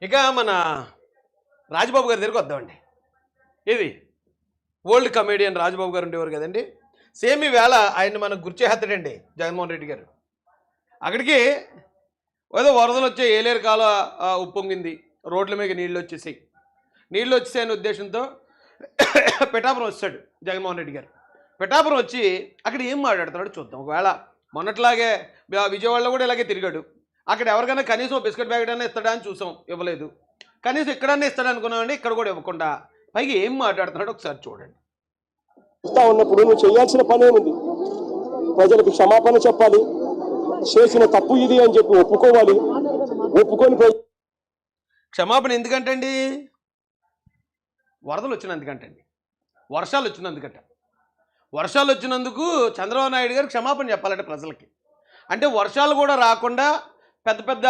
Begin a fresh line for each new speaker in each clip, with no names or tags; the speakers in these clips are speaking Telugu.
ఇక మన రాజబాబు గారి దగ్గరికి వద్దామండి. ఇది ఓల్డ్ కమేడియన్ రాజబాబు గారు ఉండేవారు కదండి. సేమ్ ఈవేళ ఆయన్ని మనకు గుర్చేస్తాడండి జగన్మోహన్ రెడ్డి గారు. అక్కడికి ఏదో వరదలు వచ్చే ఏలేరు కాలువ ఉప్పొంగింది, రోడ్ల మీద నీళ్ళు వచ్చేసాయనే ఉద్దేశంతో పిఠాపురం వచ్చాడు జగన్మోహన్ రెడ్డి గారు. పిఠాపురం వచ్చి అక్కడ ఏం మాట్లాడుతున్నాడు చూద్దాం. ఒకవేళ మొన్నట్లాగే విజయవాడలో కూడా ఇలాగే తిరిగాడు. అక్కడ ఎవరికైనా కనీసం బిస్కెట్ ప్యాకెట్ అయినా ఇస్తాడా అని చూసాం, ఇవ్వలేదు. కనీసం ఇక్కడన్నా ఇస్తాడు అనుకున్నామండి, ఇక్కడ కూడా ఇవ్వకుండా పైగా ఏం మాట్లాడుతున్నాడు ఒకసారి చూడండి.
ఉన్నప్పుడు నువ్వు చేయాల్సిన పని ఏముంది? ప్రజలకు క్షమాపణ చెప్పాలి, చేసిన తప్పు ఇది అని చెప్పి ఒప్పుకోవాలి. ఒప్పుకొని
క్షమాపణ ఎందుకంటండి? వరదలు వచ్చినందుకంటండి, వర్షాలు వచ్చినందుకంట. వర్షాలు వచ్చినందుకు చంద్రబాబు నాయుడు గారు క్షమాపణ చెప్పాలంటే ప్రజలకి. అంటే వర్షాలు కూడా రాకుండా పెద్ద పెద్ద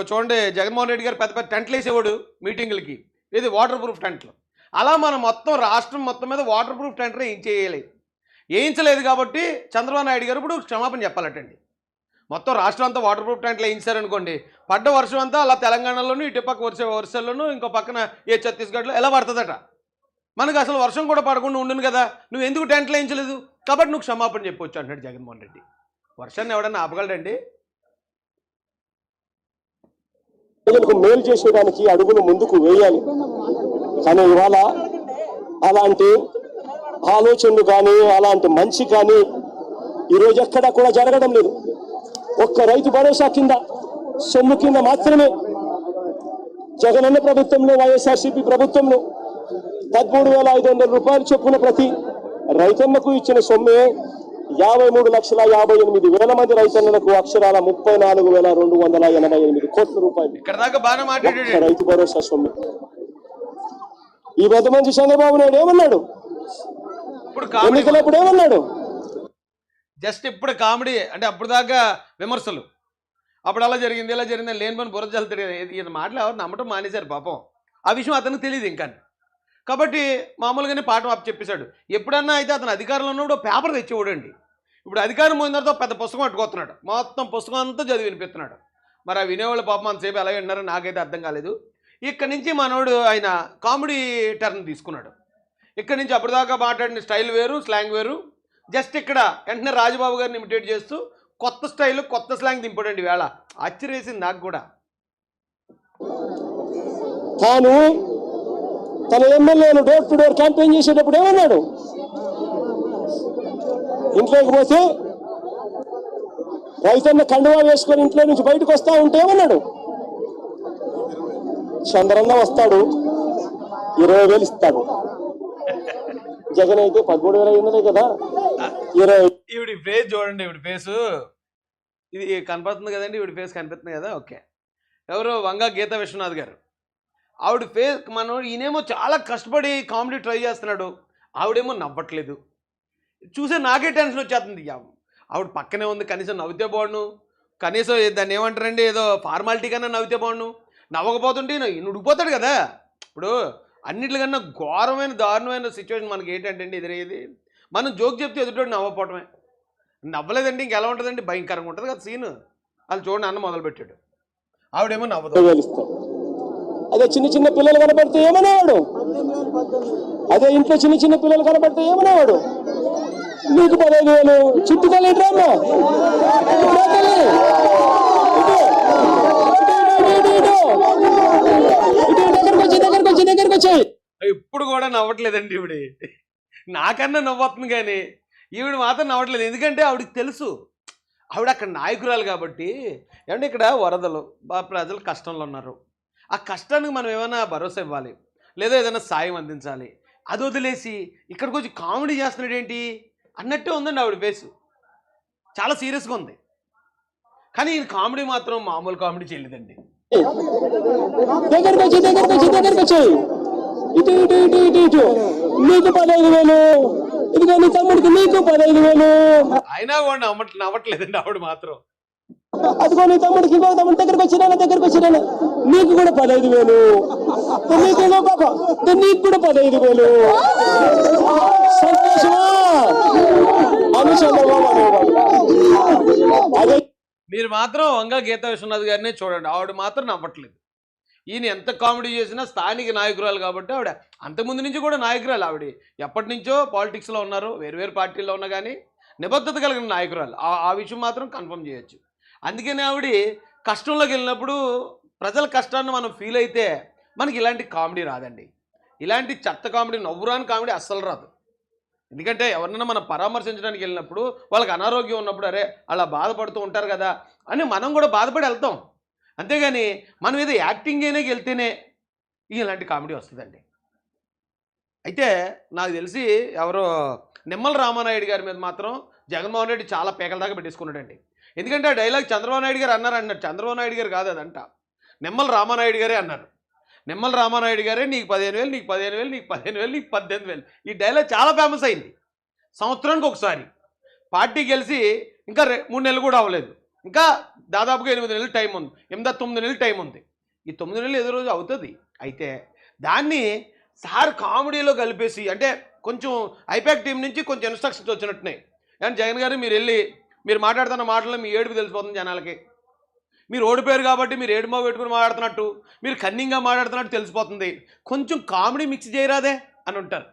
చూడండి, జగన్మోహన్ రెడ్డి గారు పెద్ద పెద్ద టెంట్లు వేసేవాడు మీటింగులకి, ఇది వాటర్ ప్రూఫ్ టెంట్లు. అలా మనం మొత్తం రాష్ట్రం మొత్తం మీద వాటర్ ప్రూఫ్ టెంట్లు వేయించలేదు కాబట్టి చంద్రబాబు నాయుడు గారు ఇప్పుడు క్షమాపణ చెప్పాలటండి. మొత్తం రాష్ట్రం అంతా వాటర్ ప్రూఫ్ టెంట్లు వేయించారనుకోండి, పడ్డ వర్షం అంతా అలా తెలంగాణలోనూ ఇటు పక్క వర్షాల్లోనూ ఇంకో పక్కన ఛత్తీస్గఢ్లో ఎలా పడుతుందట. మనకు అసలు వర్షం కూడా పడకుండా ఉండును కదా, నువ్వు ఎందుకు టెంట్లు వేయించలేదు కాబట్టి నువ్వు క్షమాపణ చెప్పొచ్చు అంటాడు జగన్మోహన్ రెడ్డి. వర్షాన్ని ఎవడన్నా ఆపగలడండి?
ప్రజలకు మేలు చేసేయడానికి అడుగులు ముందుకు వేయాలి. కానీ ఇవాళ అలాంటి ఆలోచనలు కానీ అలాంటి మంచి కానీ ఈరోజు ఎక్కడా కూడా జరగడం లేదు. ఒక్క రైతు భరోసా కింద సొమ్ము కింద మాత్రమే జగనన్న ప్రభుత్వంలో, వైఎస్ఆర్సీపీ ప్రభుత్వంలో 13,500 రూపాయలు చొప్పున ప్రతి రైతన్నకు ఇచ్చిన సొమ్మే 53,58,000 మంది రైతన్నలకు అక్షరాల 34,288 కోట్ల రూపాయలు రైతు భరోసా సొమ్ము. ఈ పెద్ద మంచి చంద్రబాబు నాయుడు ఏమన్నాడు? ఎన్నికలప్పుడు ఏమన్నాడు?
జస్ట్ ఇప్పుడు కామెడీ అంటే అప్పుడు దాకా విమర్శలు, అప్పుడు అలా జరిగింది ఇలా జరిగింది లేని పని బుర్ర జల్లుతాడు. ఈయన మాటలు ఎవరు నమ్మటం మానేశారు పాపం. ఆ విషయం అతనికి తెలియదు ఇంకా, కాబట్టి మామూలుగానే పాఠం అప్పు చెప్పేశాడు. ఎప్పుడన్నా అయితే అతను అధికారంలో ఉన్నప్పుడు పేపర్ తెచ్చేవాడండి. ఇప్పుడు అధికారం పోయిన తర్వాత పెద్ద పుస్తకం పట్టుకొస్తున్నాడు, మొత్తం పుస్తకం అంతా చదివి వినిపిస్తున్నాడు. మరి ఆ వినేవాళ్ళు పాపం అంతసేపు ఎలా విన్నారో నాకైతే అర్థం కాలేదు. ఇక్కడి నుంచి మనోడు ఆయన కామెడీ టర్న్ తీసుకున్నాడు. ఇక్కడి నుంచి అప్పటిదాకా మాట్లాడిన స్టైల్ వేరు, స్లాంగ్ వేరు. జస్ట్ ఇక్కడ వెంటనే రాజబాబు గారిని ఇమిటేట్ చేస్తూ కొత్త స్టైల్, కొత్త స్లాంగ్ దింపాడండి. వేళ ఆశ్చర్యేసింది నాకు కూడా.
తాను తన ఎమ్మెల్యేలు డోర్ టు డోర్ క్యాంపెయిన్ చేసేటప్పుడు ఏమన్నాడు? ఇంట్లోకి పోతే రైతన్న కండువా వేసుకొని ఇంట్లో నుంచి బయటకు వస్తా ఉంటే ఏమన్నాడు? చంద్రన్న వస్తాడు 20,000 ఇస్తాడు. జగన్ అయితే 13,500 కదా. 20
ఈవిడి ఫేస్ చూడండి, ఈవిడి ఫేసు ఇది కనపడుతుంది కదండి, ఈవిడి ఫేస్ కనిపిస్తుంది కదా. ఓకే, ఎవరు? వంగ గీతా విశ్వనాథ్ గారు. ఆవిడ ఫేస్ ఈయనేమో చాలా కష్టపడి కామెడీ ట్రై చేస్తున్నాడు, ఆవిడేమో నవ్వట్లేదు. చూసే నాకే టెన్షన్ వచ్చేస్తుంది. ఆవిడ పక్కనే ఉంది, కనీసం నవ్వితే బాగుండు, కనీసం దాన్ని ఏమంటారండి, ఏదో ఫార్మాలిటీ కన్నా నవ్వితే బాగుండు. నవ్వకపోతుంటే నుడిపోతాడు కదా. ఇప్పుడు అన్నిటికన్నా ఘోరమైన దారుణమైన సిచ్యువేషన్ మనకి ఏంటంటే ఎదురయ్యేది, మనం జోక్ చెప్తే ఎదుటోడు నవ్వకపోవటమే. నవ్వలేదండి ఇంకెలా ఉంటుందండి, భయంకరంగా ఉంటుంది కదా సీన్. వాళ్ళు చూడండి, అన్న మొదలుపెట్టాడు, ఆవిడేమో నవ్వదు.
అదే చిన్న చిన్న పిల్లలు కనబడితే ఏమనేవాడు? అదే ఇంట్లో చిన్న చిన్న పిల్లలు కనబడితే ఏమనేవాడు? నీకు 15,000 చుట్టుకెళ్ళి డ్రామా దగ్గరకు వచ్చాయి.
ఇప్పుడు కూడా నవ్వట్లేదండి ఈవిడ. నాకన్నా నవ్వుతుంది కానీ ఈవిడ మాత్రం నవ్వట్లేదు. ఎందుకంటే ఆవిడకి తెలుసు ఆవిడ అక్కడ నాయకురాలు కాబట్టి. ఏమంటే ఇక్కడ వరదలు, ప్రజలు కష్టంలో ఉన్నారు, ఆ కష్టానికి మనం ఏమైనా భరోసా ఇవ్వాలి, లేదా ఏదైనా సాయం అందించాలి. అది వదిలేసి ఇక్కడికి వచ్చి కామెడీ చేస్తున్నాడు ఏంటి అన్నట్టే ఉందండి ఆవిడ ఫేసు. చాలా సీరియస్గా ఉంది. కానీ ఈయన కామెడీ మాత్రం మామూలు కామెడీ చేయలేదండి.
దగ్గరకు వచ్చాయి. ఇటు ఇటు ఇటు ఇటు ఇటు నీకు 15,000, ఇదిగో నీ తమ్ముడికి నీకు 15,000.
అయినా కూడా నవ్వట్లేదండి ఆవిడ మాత్రం.
అదిగో నీ తమ్ముడికి, ఇంకో తమ్ముడు దగ్గరకు వచ్చినా నీకు కూడా 15,000, నీకు కూడా 15,000. సంతోషమా అని చంద్రబాబు అనేవాడు. అదే
మీరు మాత్రం వంగ గీతా విశ్వనాథ్ గారినే చూడండి, ఆవిడ మాత్రం నవ్వట్లేదు. ఈయన ఎంత కామెడీ చేసినా స్థానిక నాయకురాలు కాబట్టి ఆవిడ అంతకుముందు నుంచి కూడా నాయకురాలు ఆవిడ ఎప్పటి నుంచో పాలిటిక్స్లో ఉన్నారు, వేరు పార్టీల్లో ఉన్నా కానీ నిబద్ధత కలిగిన నాయకురాలు. ఆ విషయం మాత్రం కన్ఫర్మ్ చేయొచ్చు. అందుకని ఆవిడ కష్టంలోకి వెళ్ళినప్పుడు ప్రజల కష్టాన్ని మనం ఫీల్ అయితే మనకి ఇలాంటి కామెడీ రాదండి. ఇలాంటి చెత్త కామెడీ, నవ్వురాని కామెడీ అస్సలు రాదు. ఎందుకంటే ఎవరినైనా మనం పరామర్శించడానికి వెళ్ళినప్పుడు వాళ్ళకి అనారోగ్యం ఉన్నప్పుడు అరే అలా బాధపడుతూ ఉంటారు కదా అని మనం కూడా బాధపడి వెళ్తాం. అంతేగాని మనం ఏదో యాక్టింగ్ అయినా వెళ్తేనే ఇలాంటి కామెడీ వస్తుందండి. అయితే నాకు తెలిసి ఎవరో నిమ్మల రామానాయుడు గారి మీద మాత్రం జగన్మోహన్ రెడ్డి చాలా పేకల దాకా పెట్టేసుకున్నాడండి. ఎందుకంటే ఆ డైలాగ్ చంద్రబాబు నాయుడు గారు అన్నారు. చంద్రబాబు నాయుడు గారు కాదు అదంట, నిమ్మల రామానాయుడు గారే అన్నారు. నిమ్మల రామానాయుడు గారే నీకు 15,000, నీకు 15,000, నీకు 15,000, నీకు 18,000. ఈ డైలాగ్ చాలా ఫేమస్ అయింది. సంవత్సరానికి ఒకసారి. పార్టీ గెలిచి ఇంకా 3 నెలలు కూడా అవ్వలేదు, ఇంకా దాదాపుగా 8 నెలలు టైం ఉంది, 9 నెలలు టైం ఉంది. ఈ 9 నెలలు ఏదో రోజు అవుతుంది. అయితే దాన్ని సార్ కామెడీలో కలిపేసి, అంటే కొంచెం ఐపాక్ టీం నుంచి కొంచెం ఇన్స్ట్రక్షన్స్ వచ్చినట్టున్నాయి. కానీ జగన్ గారు మీరు వెళ్ళి మీరు మాట్లాడుతున్న మాటల్లో మీ ఏడుపు తెలిసిపోతుంది జనాలకి. మీరు ఓడిపోయారు కాబట్టి మీరు ఏడుమో పెట్టుకుని మాట్లాడుతున్నట్టు, మీరు కన్నింగ్గా మాట్లాడుతున్నట్టు తెలిసిపోతుంది. కొంచెం కామెడీ మిక్స్ చేయరాదే అని ఉంటారు.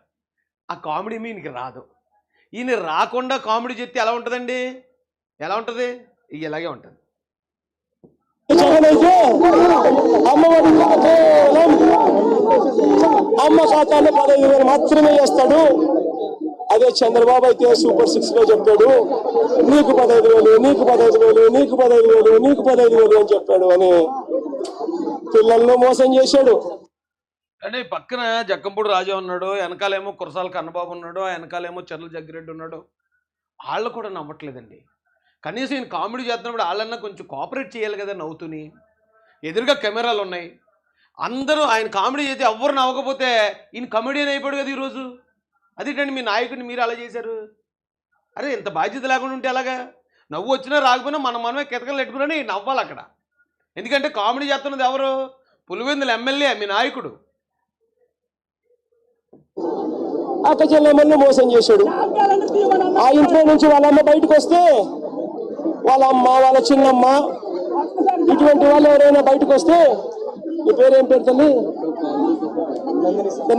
ఆ కామెడీ ఈయనకి రాదు. ఈయన రాకుండా కామెడీ చెప్తే ఎలా ఉంటుందండి? ఎలా ఉంటుంది? ఇలాగే ఉంటుంది.
జగనైతే అమ్మఒడి కేవలం అమ్మ ఖాతాలో 15,000 మాత్రమే వేస్తాడు. అదే చంద్రబాబు అయితే సూపర్ 6 లో చెప్పాడు నీకు 15,000, నీకు 15,000, నీకు 15,000, నీకు 15,000 అని చెప్పాడు అని పిల్లలను మోసం చేశాడు.
అంటే పక్కన జక్కంపూడి రాజా ఉన్నాడు, వెనకాలేమో కురసాల కన్నబాబు ఉన్నాడు, వెనకాలేమో చెర్ల జగ్గిరెడ్డి ఉన్నాడు. వాళ్ళు కూడా నమ్మట్లేదండి. కనీసం ఈయన కామెడీ చేస్తున్నప్పుడు వాళ్ళన్నా కొంచెం కోఆపరేట్ చేయాలి కదా నవ్వుతుని. ఎదురుగా కెమెరాలు ఉన్నాయి, అందరూ ఆయన కామెడీ చేస్తే ఎవ్వరు నవ్వకపోతే ఈయన కమెడియన్ అయిపోయాడు కదా ఈరోజు. అదేంటండి మీ నాయకుడిని మీరు అలా చేశారు? అరే ఇంత బాధ్యత లేకుండా ఉంటే అలాగా? నవ్వు వచ్చినా రాకపోయినా మనమే కితకలు పెట్టుకుని నవ్వాలి అక్కడ. ఎందుకంటే కామెడీ చేస్తున్నది ఎవరు? పులివెందుల ఎమ్మెల్యే మీ నాయకుడు.
అక్క చెల్లెమ్మల్ని మోసం చేశాడు. ఆ ఇంట్లో నుంచి వాళ్ళ అమ్మ బయటకు వస్తే వాళ్ళ అమ్మ, వాళ్ళ చిన్నమ్మ, ఇటువంటి వాళ్ళు ఎవరైనా బయటకు వస్తే, ఈ పేరేం పేరు తల్లి,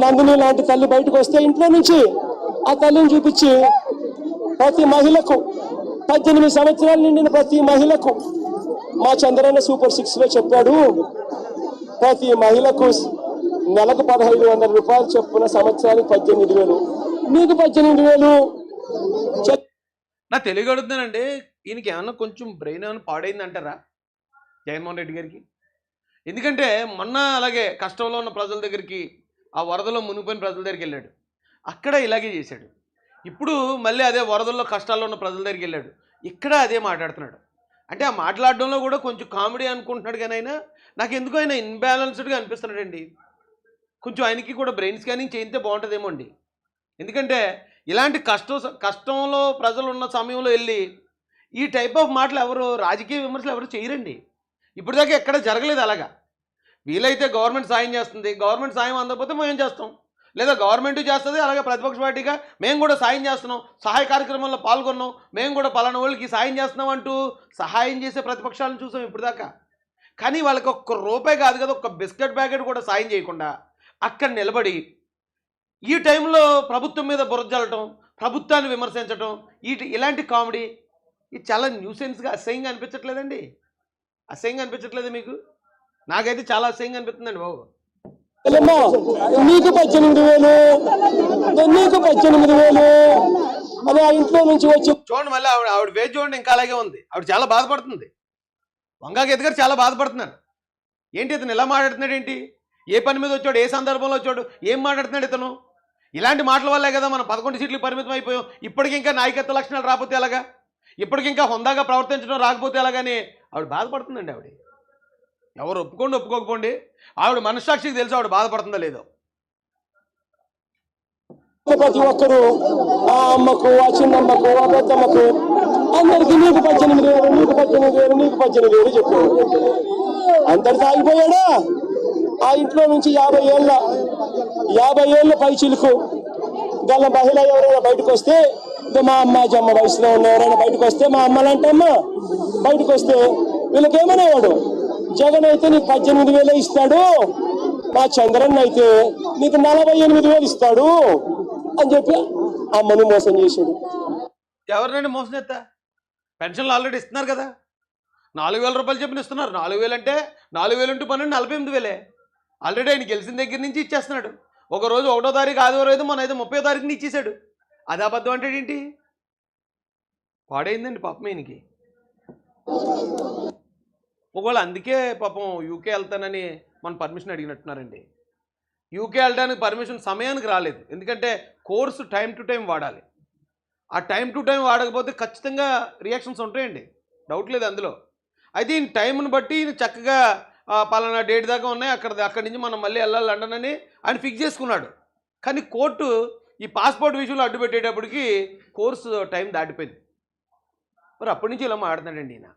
నందిని లాంటి తల్లి బయటకు వస్తే ఇంట్లో నుంచి ఆ తల్లిని చూపించి ప్రతి మహిళకు 18 సంవత్సరాలు నిండిన ప్రతి మహిళకు మా చంద్రన్న సూపర్ 6 లో చెప్పాడు ప్రతి మహిళకు నెలకు 1,500 రూపాయలు చొప్పున, సంవత్సరానికి 18,000, మీకు 18,000.
నా తెలుగు అడుగుతున్నానండి, ఈయనకి ఏమన్నా కొంచెం బ్రెయిన్ ఏమైనా పాడైంది అంటారా జగన్మోహన్ రెడ్డి గారికి? ఎందుకంటే మొన్న అలాగే కష్టంలో ఉన్న ప్రజల దగ్గరికి, ఆ వరదలో మునిగిపోయిన ప్రజల దగ్గరికి వెళ్ళాడు, అక్కడ ఇలాగే చేశాడు. ఇప్పుడు మళ్ళీ అదే వరదల్లో కష్టాల్లో ఉన్న ప్రజల దగ్గరికి వెళ్ళాడు, ఇక్కడ అదే మాట్లాడుతున్నాడు. అంటే ఆ మాట్లాడడంలో కూడా కొంచెం కామెడీ అనుకుంటున్నాడు, కానీ అయినా నాకు ఎందుకు ఆయన ఇన్బ్యాలెన్స్డ్గా అనిపిస్తున్నాడండి. కొంచెం ఆయనకి కూడా బ్రెయిన్ స్కానింగ్ చేయితే బాగుంటుందేమో అండి. ఎందుకంటే ఇలాంటి కష్టంలో ప్రజలు ఉన్న సమయంలో వెళ్ళి ఈ టైప్ ఆఫ్ మాటలు ఎవరు, రాజకీయ విమర్శలు ఎవరు చేయరండి. ఇప్పటిదాకా ఎక్కడ జరగలేదు అలాగా. వీలైతే గవర్నమెంట్ సాయం చేస్తుంది, గవర్నమెంట్ సాయం అందకపోతే మేము చేస్తాం, లేదా గవర్నమెంట్ చేస్తుంది, అలాగే ప్రతిపక్ష పార్టీగా మేము కూడా సాయం చేస్తున్నాం, సహాయ కార్యక్రమంలో పాల్గొన్నాం, మేము కూడా పలానా వాళ్ళకి సాయం చేస్తున్నాం అంటూ సహాయం చేసే ప్రతిపక్షాలను చూసాం ఇప్పటిదాకా. కానీ వాళ్ళకి ఒక్క రూపాయి కాదు కదా, ఒక్క బిస్కెట్ ప్యాకెట్ కూడా సాయం చేయకుండా అక్కడ నిలబడి ఈ టైంలో ప్రభుత్వం మీద బురద జల్లటం, ప్రభుత్వాన్ని విమర్శించడం, ఇలాంటి కామెడీ ఇది చాలా న్యూసెన్స్గా అసహ్యంగా అనిపించట్లేదండి? అసహ్యంగా అనిపించట్లేదు మీకు? నాకైతే చాలా అసహ్యంగా అనిపిస్తుందండి బాబు.
నీకు 18,000, నీకు 18,000 అని ఆ ఇంట్లో నుంచి వచ్చి
చూడండి, మళ్ళీ ఆవిడ వేచి చూడండి, ఇంకా అలాగే ఉంది. ఆవిడ చాలా బాధపడుతుంది. వంగాకి ఎదుగారు చాలా బాధపడుతున్నారు. ఏంటి ఇతను ఇలా మాట్లాడుతున్నాడు ఏంటి? ఏ పని మీద వచ్చాడు, ఏ సందర్భంలో వచ్చాడు, ఏం మాట్లాడుతున్నాడు ఇతను? ఇలాంటి మాటల వల్లే కదా మనం 11 సీట్లకు పరిమితం అయిపోయాం. ఇప్పటికి ఇంకా నాయకత్వ లక్షణాలు రాకపోతే ఎలాగా? ఇప్పటికి ఇంకా హుందాగా ప్రవర్తించడం రాకపోతే ఎలాగని ఆవిడ బాధపడుతుందండి. ఆవిడ ఎవరు ఒప్పుకోండి ఒప్పుకోకపోండి, ఆవిడ మనస్సాక్షికి తెలుసు ఆవిడ బాధపడుతుందో లేదో.
ప్రతి ఒక్కరు ఆ అమ్మకు, ఆ చిన్నమ్మకు, ఆ పెద్దమ్మకు అందరికి నీకు 18,000, నీకు 18,000, నీకు 18,000 చెప్పాడు. అందరితో ఆగిపోయాడా? ఆ ఇంట్లో నుంచి 50 ఏళ్ళ పై చిలుకు గల మహిళ ఎవరైనా బయటకు వస్తే, మా అమ్మ జమ్మ వయసులో ఉన్న ఎవరైనా బయటకు వస్తే, మా అమ్మలంటమ్మ బయటకు వస్తే వీళ్ళకేమనేవాడు? జగన్ అయితే నీకు 18,000 ఇస్తాడు, మా చంద్రన్న అయితే నీకు 48,000 ఇస్తాడు అని చెప్పి అమ్మను మోసం చేశాడు.
ఎవరినండి మోసం చేస్తా? పెన్షన్లు ఆల్రెడీ ఇస్తున్నారు కదా, 4,000 రూపాయలు చెప్పిన ఇస్తున్నారు. 4,000 అంటే 4,000 ఇంటూ 12 48,000. ఆల్రెడీ ఆయన గెలిచిన దగ్గర నుంచి ఇచ్చేస్తున్నాడు. ఒకరోజు 1వ తారీఖు ఆదివారం అయితే మన అయితే 30వ తారీఖుని ఇచ్చేసాడు. అది అబద్ధం అంటే ఏంటి? పాడైందండి పాపం ఈయనకి. ఒకవేళ అందుకే పాపం యూకే వెళ్తానని మన పర్మిషన్ అడిగినట్టున్నారండి. యూకే వెళ్ళడానికి పర్మిషన్ సమయానికి రాలేదు, ఎందుకంటే కోర్సు టైం టు టైం వాడాలి. ఆ టైం టు టైం వాడకపోతే ఖచ్చితంగా రియాక్షన్స్ ఉంటాయండి, డౌట్ లేదు అందులో. అయితే ఈయన టైంని బట్టి ఈయన చక్కగా పలానా డేట్ దాకా ఉన్నాయి, అక్కడి నుంచి మనం మళ్ళీ వెళ్ళాలి లండన్ అని ఆయన ఫిక్స్ చేసుకున్నాడు. కానీ కోర్టు ఈ పాస్పోర్ట్ విషయంలో అడ్డు పెట్టేటప్పటికి కోర్సు టైం దాటిపోయింది. మరి అప్పటి నుంచి ఇలా మాట్లాడుతున్నాడండి ఈయన.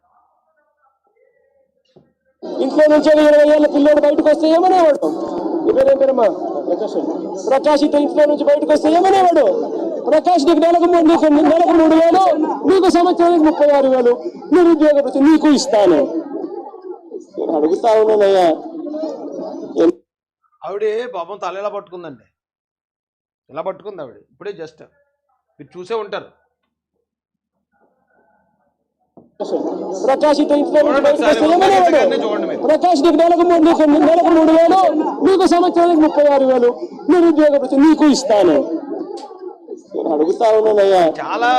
ఇంట్లో నుంచి 20 ఏళ్ళ పిల్లోడు బయటకు వస్తే ఏమనేవాడు? ఇదేం పేరమ్మా? ప్రకాష్ ఇద్దరు ఇంట్లో నుంచి బయటకు వస్తే ఏమనేవాడు? ప్రకాష్ నీకు నెలకు 3,000, నీకు సంవత్సరానికి 36,000 నిరుద్యోగ వృత్తి నీకు ఇస్తాను. నేను అడుగుతా ఉన్నానయ్యా.
ఆవిడ పాపం తల ఇలా పట్టుకుందండి, ఇలా పట్టుకుంది ఆవిడ ఇప్పుడే. జస్ట్ మీరు చూసే ఉంటారు.
ప్రకాష్ ఇద్దరు ఇంట్లో నుంచి బయటకు వస్తే ఏమనేవాడు?
చూడండి మీరు.
ప్రకాష్ నీకు నెలకు 3,000, నీకు సంవత్సరానికి 36,000 నిరుద్యోగ వృత్తి నీకు ఇస్తాను. నేను అడుగుతా ఉన్నానయ్యా.
చాలా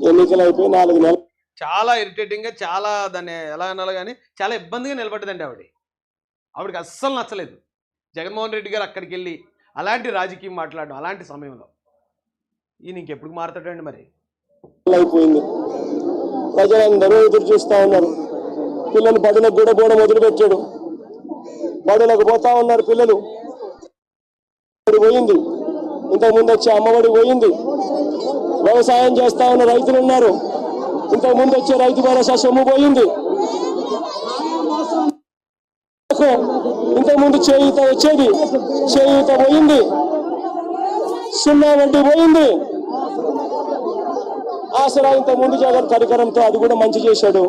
ఎన్నికలు అయిపోయి 4 నెలలు.
చాలా ఇరిటేటింగ్గా, చాలా దాన్ని ఎలా అనాలి కానీ చాలా ఇబ్బందిగా నిలబడ్డదండి ఆవిడకి అస్సలు నచ్చలేదు జగన్మోహన్ రెడ్డి గారు అక్కడికి వెళ్ళి అలాంటి రాజకీయం మాట్లాడడం. అలాంటి సమయంలో ఈయన ఇంకెప్పుడు మారుతాడండి మరి?
అయిపోయింది. ప్రజలందరూ ఎదురు చూస్తా ఉన్నారు. పిల్లలు బడులకు కూడా పోవడం మొదలుపెట్టాడు. బడులకు పోతా ఉన్నారు పిల్లలు. పోయింది, ఇంతకుముందు వచ్చే అమ్మఒడి పోయింది. వ్యవసాయం చేస్తా ఉన్న రైతులు ఉన్నారు, ఇంతకుముందు వచ్చే రైతు భరోసా సొమ్ము పోయింది. ఇంతకుముందు చేయూత వచ్చేది, చేయూత పోయింది. 0 వడ్డీ పోయింది. ఆసరా ఇంతకుముందు జగన్ పరికరంతో అది కూడా మంచి చేశాడు.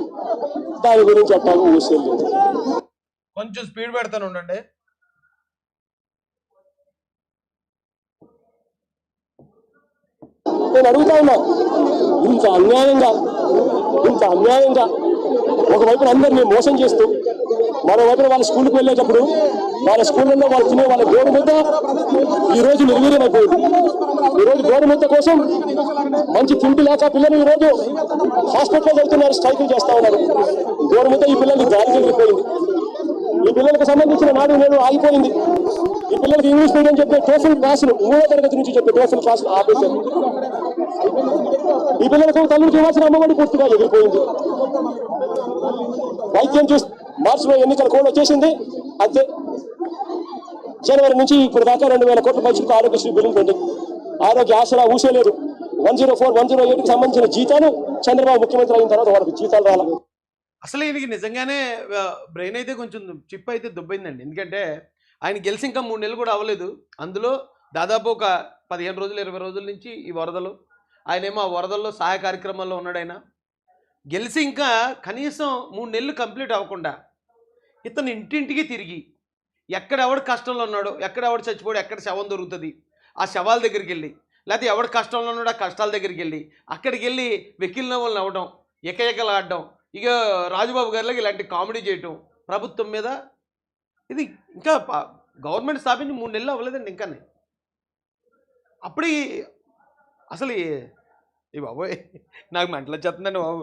దాని గురించి అట్టాగా ఊసేది.
కొంచెం స్పీడ్ పెడతాను ఉండండి.
నేను అడుగుతా ఉన్నా, ఇంత అన్యాయంగా ఒకవైపున అందరినీ మోసం చేస్తూ, మరోవైపున వాళ్ళ స్కూల్కి వెళ్ళేటప్పుడు వాళ్ళ స్కూళ్ళల్లో వాళ్ళు తినే వాళ్ళ గోడు ముద్ద ఈరోజు నిర్వీర్యమైపోయింది. ఈరోజు గోడు ముద్ద కోసం మంచి తిండి లేక పిల్లలు ఈరోజు హాస్పిటల్లో వెళ్తున్నారు, స్ట్రైకులు చేస్తా ఉన్నారు. గోడు ముద్ద ఈ పిల్లల్ని దారికి వెళ్ళిపోయింది. ఈ పిల్లలకు సంబంధించిన నాడు నేడు ఆగిపోయింది. ఈ పిల్లలకి ఇంగ్లీష్ మీడియం చెప్పే టోఫిల్ క్లాసులు 3వ తరగతి నుంచి చెప్పే టోఫిల్ క్లాసులు ఆపేశారు. ఈ పిల్లలకు తల్లికి ఇవ్వాల్సిన అమ్మఒడి పూర్తిగా ఎగిరిపోయింది. వైద్యం చూసి మార్చిలో ఎన్నికల కోడ్ వచ్చేసింది, అంతే. జనవరి నుంచి ఇప్పుడు దాకా 2,000 కోట్ల పైసలకు ఆరోగ్యశ్రీ బిల్లులు పెండింగ్. ఆరోగ్య ఆసరా ఊసేలేదు. 104, 108కి సంబంధించిన జీతాలు చంద్రబాబు ముఖ్యమంత్రి అయిన తర్వాత వాళ్ళకి జీతాలు రాల.
అసలు ఈయనకి నిజంగానే బ్రెయిన్ అయితే కొంచెం చిప్ అయితే దుబ్బైందండి. ఎందుకంటే ఆయన గెలిచి ఇంకా 3 నెలలు కూడా అవ్వలేదు. అందులో దాదాపు ఒక 15 రోజులు 20 రోజుల నుంచి ఈ వరదలు, ఆయనేమో ఆ వరదల్లో సహాయ కార్యక్రమాల్లో ఉన్నాడు. ఆయన గెలిచి ఇంకా కనీసం 3 నెలలు కంప్లీట్ అవ్వకుండా ఇతను ఇంటింటికి తిరిగి ఎక్కడెవడు కష్టంలో ఉన్నాడో, ఎక్కడెవడు చచ్చిపోయాడు, ఎక్కడ శవం దొరుకుతుంది ఆ శవాల దగ్గరికి వెళ్ళి, లేకపోతే ఎవడు కష్టంలో ఉన్నాడో ఆ కష్టాల దగ్గరికి వెళ్ళి, అక్కడికి వెళ్ళి వెకిలిన వాళ్ళని అవ్వడం, ఎకఎకలాడడం, ఇక రాజుబాబు గారిలోకి ఇలాంటి కామెడీ చేయటం ప్రభుత్వం మీద. ఇది ఇంకా గవర్నమెంట్ స్థాపించి 3 నెలలు అవ్వలేదండి ఇంకా. అప్పుడు అసలు ఈ బాబోయ్ నాకు మెంటలు వచ్చేస్తుందండి బాబు.